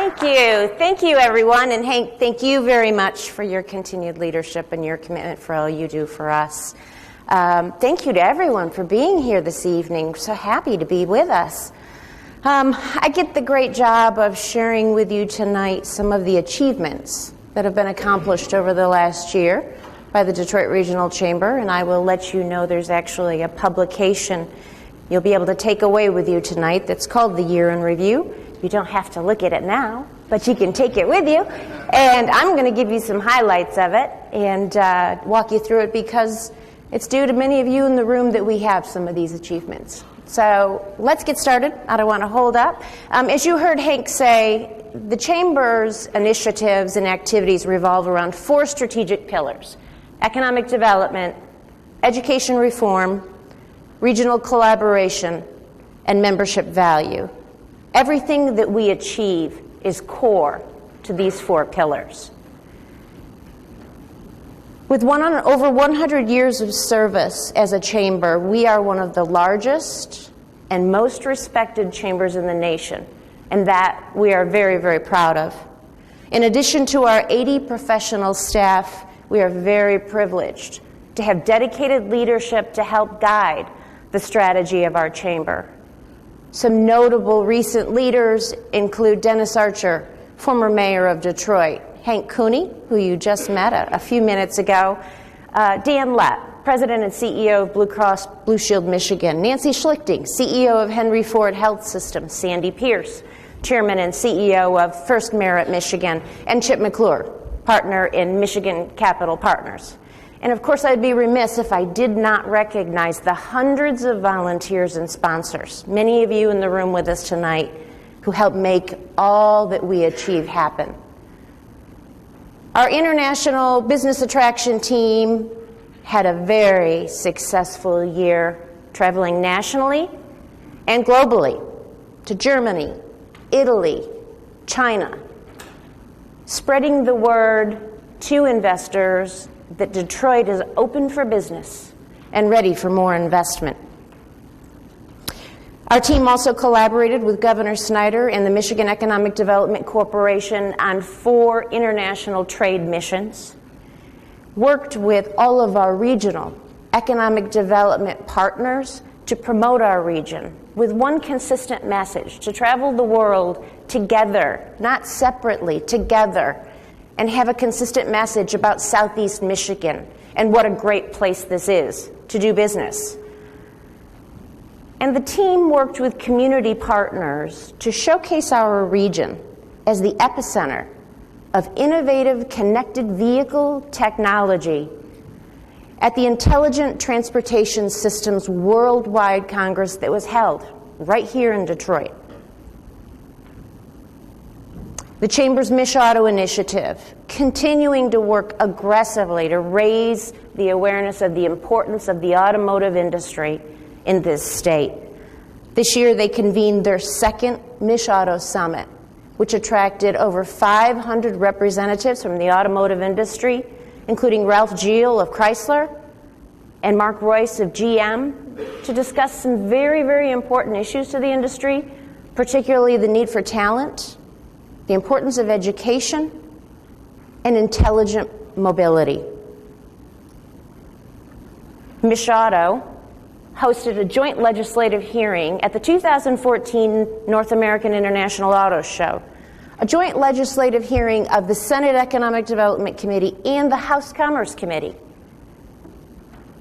Thank you. Thank you, everyone. And Hank, thank you very much for your continued leadership and your commitment for all you do for us. Thank you to everyone for being here this evening. So happy to be with us. I get the great job of sharing with you tonight some of the achievements that have been accomplished over the last year by the Detroit Regional Chamber, and I will let you know there's actually a publication you'll be able to take away with you tonight that's called The Year in Review. You don't have to look at it now, but you can take it with you. And I'm going to give you some highlights of it and walk you through it because it's due to many of you in the room that we have some of these achievements. So let's get started. I don't want to hold up. As you heard Hank say, the Chamber's initiatives and activities revolve around 4 strategic pillars: economic development, education reform, regional collaboration, and membership value. Everything that we achieve is core to these 4 pillars. With over 100 years of service as a chamber, we are one of the largest and most respected chambers in the nation, and that we are very, very proud of. In addition to our 80 professional staff, we are very privileged to have dedicated leadership to help guide the strategy of our chamber. Some notable recent leaders include Dennis Archer, former mayor of Detroit, Hank Cooney, who you just met a few minutes ago, Dan Lett, president and CEO of Blue Cross Blue Shield Michigan, Nancy Schlichting, CEO of Henry Ford Health System, Sandy Pierce, chairman and CEO of First Merit Michigan, and Chip McClure, partner in Michigan Capital Partners. And of course, I'd be remiss if I did not recognize the hundreds of volunteers and sponsors, many of you in the room with us tonight, who help make all that we achieve happen. Our international business attraction team had a very successful year, traveling nationally and globally to Germany, Italy, China, spreading the word to investors that Detroit is open for business and ready for more investment. Our team also collaborated with Governor Snyder and the Michigan Economic Development Corporation on 4 international trade missions, worked with all of our regional economic development partners to promote our region with one consistent message: to travel the world together, not separately, together, and have a consistent message about Southeast Michigan and what a great place this is to do business. And the team worked with community partners to showcase our region as the epicenter of innovative connected vehicle technology at the Intelligent Transportation Systems Worldwide Congress that was held right here in Detroit. The Chamber's Mish Auto Initiative, continuing to work aggressively to raise the awareness of the importance of the automotive industry in this state. This year they convened their 2nd Mish Auto Summit, which attracted over 500 representatives from the automotive industry, including Ralph Geel of Chrysler and Mark Royce of GM, to discuss some very, very important issues to the industry, particularly the need for talent, the importance of education, and intelligent mobility. Mish Auto hosted a joint legislative hearing at the 2014 North American International Auto Show, a joint legislative hearing of the Senate Economic Development Committee and the House Commerce Committee,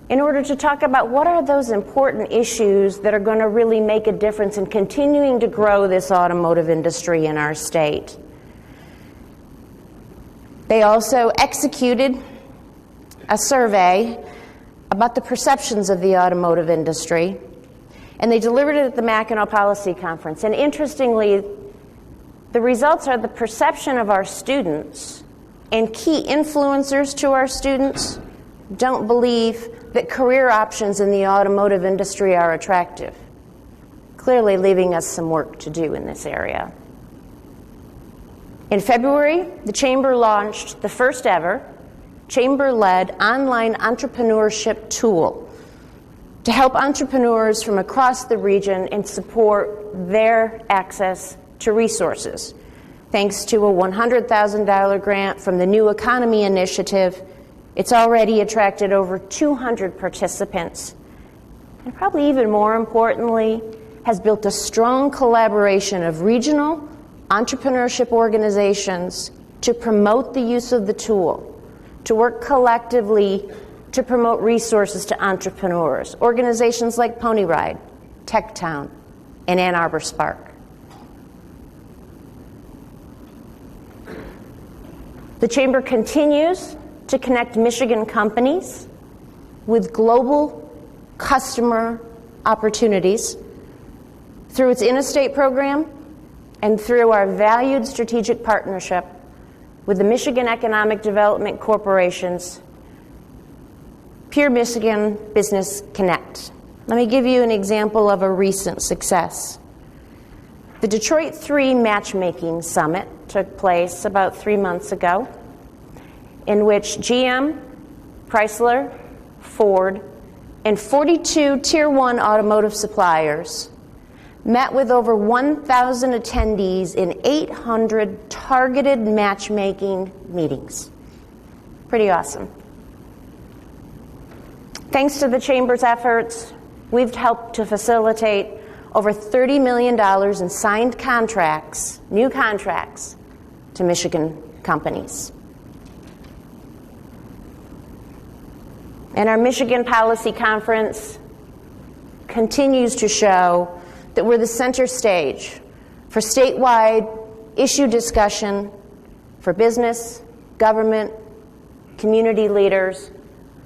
in order to talk about what are those important issues that are going to really make a difference in continuing to grow this automotive industry in our state. They also executed a survey about the perceptions of the automotive industry, and they delivered it at the Mackinac Policy Conference. And interestingly, the results are the perception of our students and key influencers to our students don't believe that career options in the automotive industry are attractive, clearly leaving us some work to do in this area. In February, the Chamber launched the first ever Chamber-led online entrepreneurship tool to help entrepreneurs from across the region and support their access to resources. Thanks to a $100,000 grant from the New Economy Initiative, it's already attracted over 200 participants. And probably even more importantly, has built a strong collaboration of regional entrepreneurship organizations to promote the use of the tool, to work collectively to promote resources to entrepreneurs. Organizations like Pony Ride, Tech Town, and Ann Arbor Spark. The Chamber continues to connect Michigan companies with global customer opportunities through its in-estate program and through our valued strategic partnership with the Michigan Economic Development Corporation's Pure Michigan Business Connect. Let me give you an example of a recent success. The Detroit 3 Matchmaking Summit took place about 3 months ago, in which GM, Chrysler, Ford, and 42 Tier 1 automotive suppliers met with over 1,000 attendees in 800 targeted matchmaking meetings. Pretty awesome. Thanks to the Chamber's efforts, we've helped to facilitate over $30 million in signed contracts, new contracts, to Michigan companies. And our Michigan Policy Conference continues to show that we're the center stage for statewide issue discussion for business, government, community leaders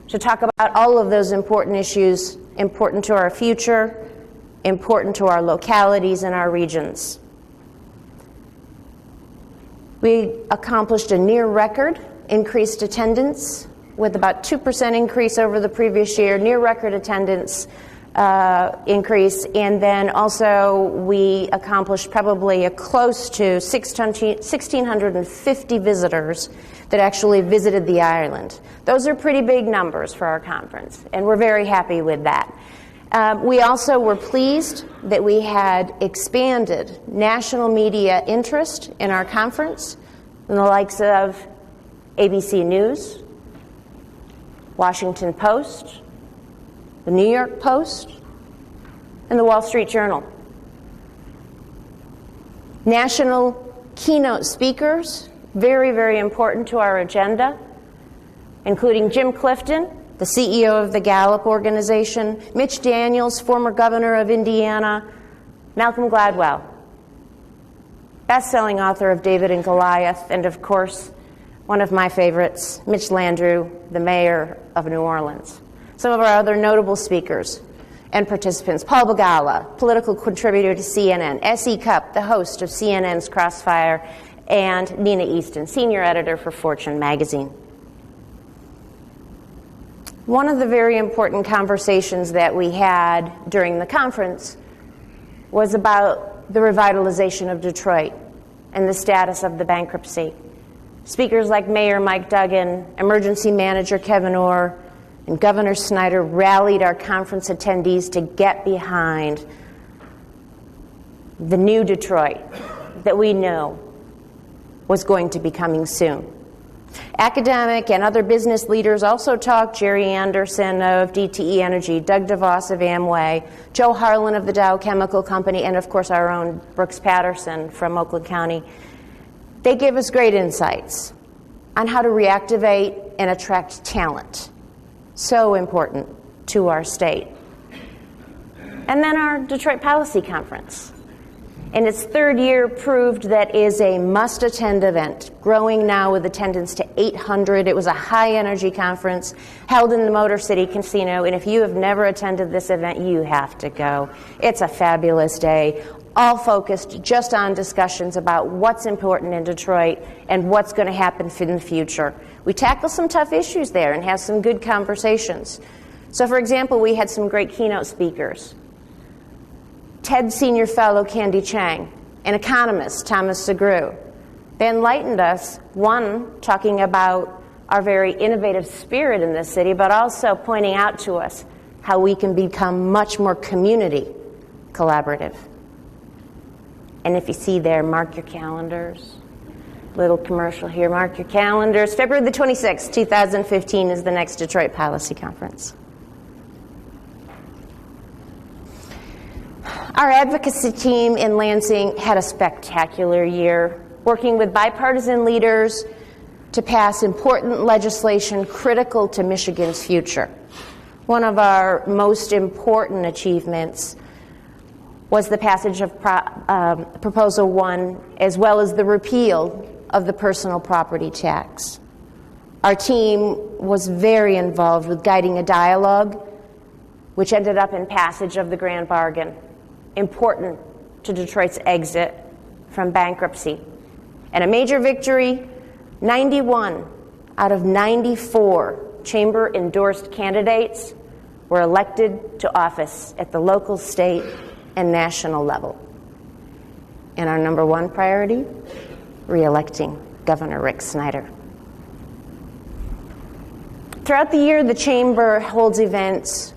to talk about all of those important issues important to our future, important to our localities and our regions. We accomplished a near record increased attendance with about 2% increase over the previous year, near record attendance increase, and then also we accomplished probably a close to 1,650 visitors that actually visited the island. Those are pretty big numbers for our conference, and we're very happy with that. We also were pleased that we had expanded national media interest in our conference, in the likes of ABC News, Washington Post, the New York Post, and the Wall Street Journal. National keynote speakers, very, very important to our agenda, including Jim Clifton, the CEO of the Gallup organization, Mitch Daniels, former governor of Indiana, Malcolm Gladwell, best-selling author of David and Goliath, and of course, one of my favorites, Mitch Landrieu, the mayor of New Orleans. Some of our other notable speakers and participants: Paul Begala, political contributor to CNN, S.E. Cupp, the host of CNN's Crossfire, and Nina Easton, senior editor for Fortune magazine. One of the very important conversations that we had during the conference was about the revitalization of Detroit and the status of the bankruptcy. Speakers like Mayor Mike Duggan, Emergency Manager Kevin Orr, and Governor Snyder rallied our conference attendees to get behind the new Detroit that we know was going to be coming soon. Academic and other business leaders also talked: Jerry Anderson of DTE Energy, Doug DeVos of Amway, Joe Harlan of the Dow Chemical Company, and of course our own Brooks Patterson from Oakland County. They gave us great insights on how to reactivate and attract talent. So important to our state. And then our Detroit Policy Conference. In its third year, proved that is a must-attend event, growing now with attendance to 800. It was a high-energy conference held in the Motor City Casino, and if you have never attended this event, you have to go. It's a fabulous day, all focused just on discussions about what's important in Detroit and what's going to happen in the future. We tackle some tough issues there and have some good conversations. So, for example, we had some great keynote speakers. TED Senior Fellow Candy Chang, an economist, Thomas Segru. They enlightened us, one, talking about our very innovative spirit in this city, but also pointing out to us how we can become much more community collaborative. And if you see there, mark your calendars, Little commercial here. Mark your calendars. February the 26th, 2015 is the next Detroit Policy Conference. Our advocacy team in Lansing had a spectacular year, working with bipartisan leaders to pass important legislation critical to Michigan's future. One of our most important achievements was the passage of Proposal 1, as well as the repeal of the personal property tax. Our team was very involved with guiding a dialogue, which ended up in passage of the grand bargain, important to Detroit's exit from bankruptcy. And a major victory, 91 out of 94 chamber-endorsed candidates were elected to office at the local, state, and national level. And our number one priority, re-electing Governor Rick Snyder. Throughout the year, the Chamber holds events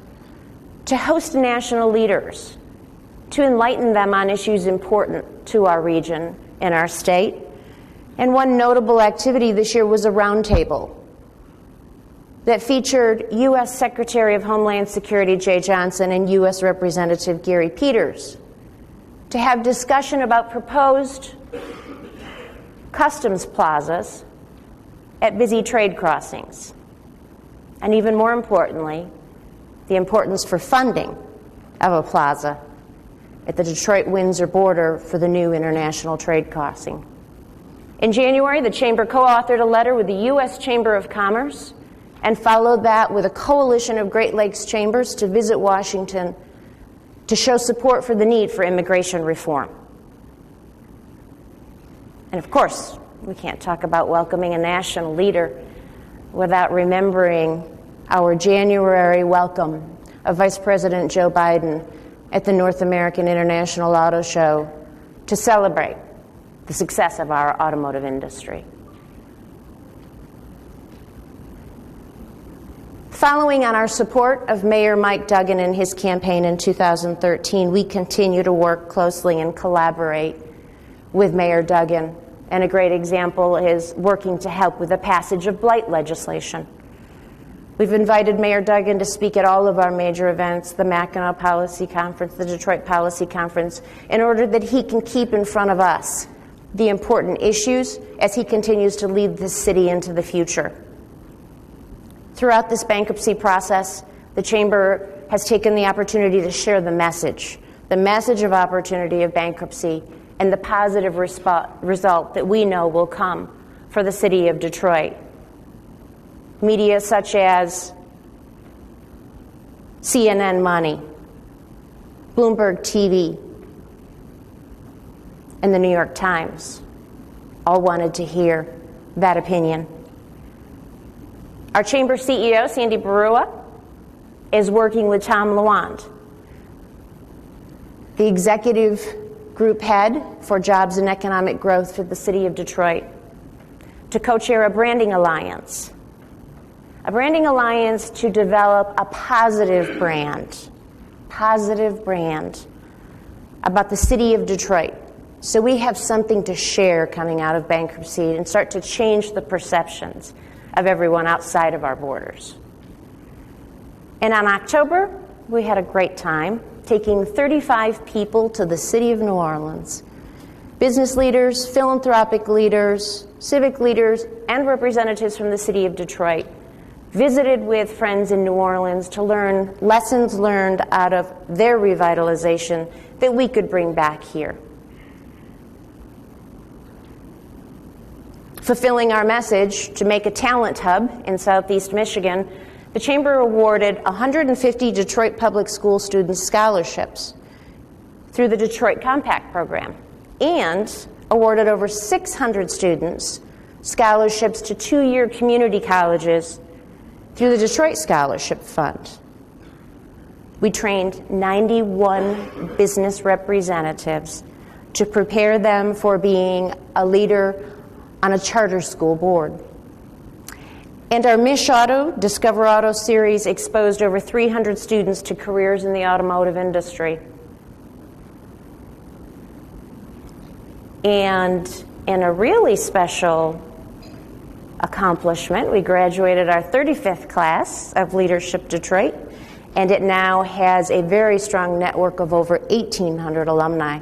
to host national leaders, to enlighten them on issues important to our region and our state. And one notable activity this year was a roundtable that featured U.S. Secretary of Homeland Security Jay Johnson and U.S. Representative Gary Peters to have discussion about proposed customs plazas at busy trade crossings. And even more importantly, the importance for funding of a plaza at the Detroit-Windsor border for the new international trade crossing. In January, the Chamber co-authored a letter with the U.S. Chamber of Commerce and followed that with a coalition of Great Lakes chambers to visit Washington to show support for the need for immigration reform. And of course, we can't talk about welcoming a national leader without remembering our January welcome of Vice President Joe Biden at the North American International Auto Show to celebrate the success of our automotive industry. Following on our support of Mayor Mike Duggan and his campaign in 2013, we continue to work closely and collaborate with Mayor Duggan. And a great example is working to help with the passage of blight legislation. We've invited Mayor Duggan to speak at all of our major events, the Mackinac Policy Conference, the Detroit Policy Conference, in order that he can keep in front of us the important issues as he continues to lead this city into the future. Throughout this bankruptcy process, the Chamber has taken the opportunity to share the message of opportunity of bankruptcy, and the positive result that we know will come for the city of Detroit. Media such as CNN Money, Bloomberg TV, and the New York Times all wanted to hear that opinion. Our Chamber CEO, Sandy Barua, is working with Tom Lawand, the executive group head for jobs and economic growth for the city of Detroit, to co-chair a branding alliance to develop a positive brand about the city of Detroit. So we have something to share coming out of bankruptcy and start to change the perceptions of everyone outside of our borders. And on October, we had a great time taking 35 people to the city of New Orleans. Business leaders, philanthropic leaders, civic leaders, and representatives from the city of Detroit visited with friends in New Orleans to learn lessons learned out of their revitalization that we could bring back here. Fulfilling our message to make a talent hub in Southeast Michigan, the Chamber awarded 150 Detroit Public School students scholarships through the Detroit Compact program and awarded over 600 students scholarships to two-year community colleges through the Detroit Scholarship Fund. We trained 91 business representatives to prepare them for being a leader on a charter school board. And our Mish Auto, Discover Auto series exposed over 300 students to careers in the automotive industry. And And a really special accomplishment, we graduated our 35th class of Leadership Detroit, and it now has a very strong network of over 1,800 alumni.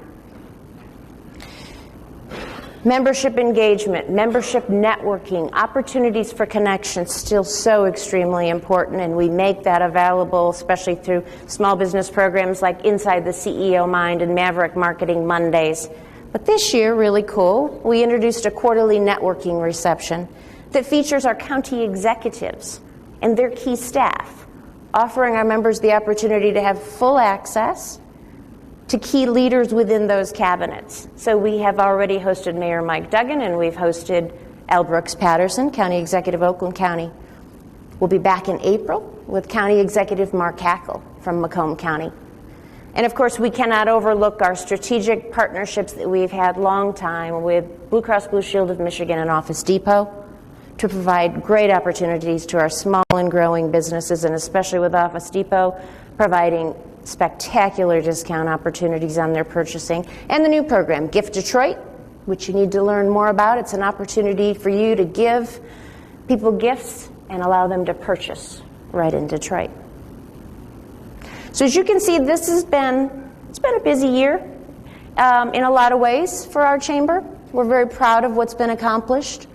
Membership engagement, membership networking, opportunities for connections, still so extremely important, and we make that available, especially through small business programs like Inside the CEO Mind and Maverick Marketing Mondays. But this year, really cool, we introduced a quarterly networking reception that features our county executives and their key staff, offering our members the opportunity to have full access to key leaders within those cabinets. So we have already hosted Mayor Mike Duggan, and we've hosted Al Brooks Patterson, County Executive, Oakland County. We'll be back in April with County Executive Mark Hackle from Macomb County. And of course, we cannot overlook our strategic partnerships that we've had long time with Blue Cross Blue Shield of Michigan and Office Depot to provide great opportunities to our small and growing businesses, and especially with Office Depot, providing spectacular discount opportunities on their purchasing. And the new program, Gift Detroit, which you need to learn more about. It's an opportunity for you to give people gifts and allow them to purchase right in Detroit. So as you can see, it's been a busy year in a lot of ways for our chamber. We're very proud of what's been accomplished.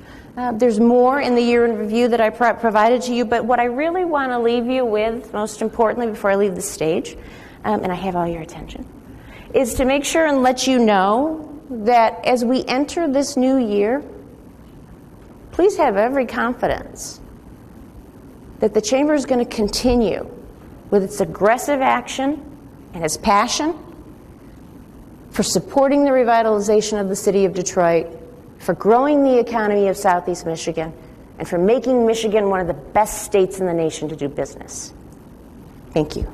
There's more in the year in review that I provided to you, but what I really want to leave you with, most importantly before I leave the stage, and I have all your attention, is to make sure and let you know that as we enter this new year, please have every confidence that the Chamber is going to continue with its aggressive action and its passion for supporting the revitalization of the city of Detroit, for growing the economy of Southeast Michigan, and for making Michigan one of the best states in the nation to do business. Thank you.